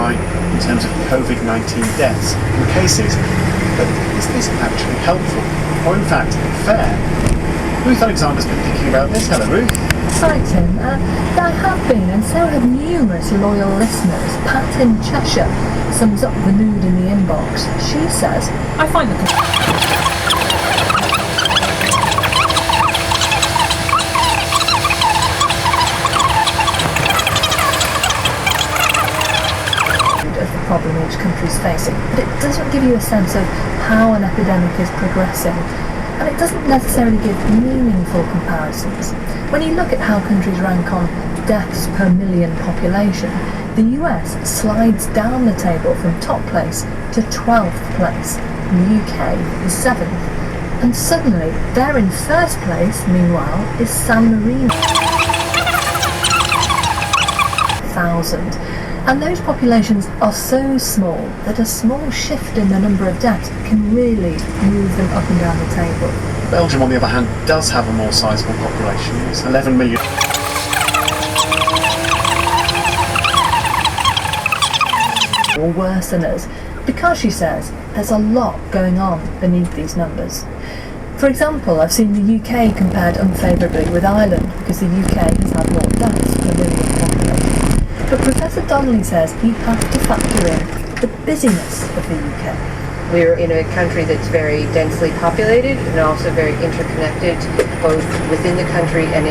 high in terms of COVID-19 deaths and cases. But is this actually helpful, or in fact fair? Ruth Alexander's been thinking about this. Hello, Ruth. Hi, Tim. There have been, and so have numerous loyal listeners. Pat in Cheshire sums up the mood in the inbox. She says, I find the problem each country is facing, but it doesn't give you a sense of how an epidemic is progressing, and it doesn't necessarily give meaningful comparisons. When you look at how countries rank on deaths per million population, the US slides down the table from top place to 12th place, and the UK is 7th, and suddenly there in first place, meanwhile, is San Marino, 1,000. And those populations are so small that a small shift in the number of deaths can really move them up and down the table. Belgium, on the other hand, does have a more sizable population. It's 11 million. Or worse than us, because she says there's a lot going on beneath these numbers. For example, I've seen the UK compared unfavourably with Ireland because the UK has had more deaths per million population. But Professor Donnelly says you have to factor in the busyness of the UK. We're in a country that's very densely populated and also very interconnected, both within the country and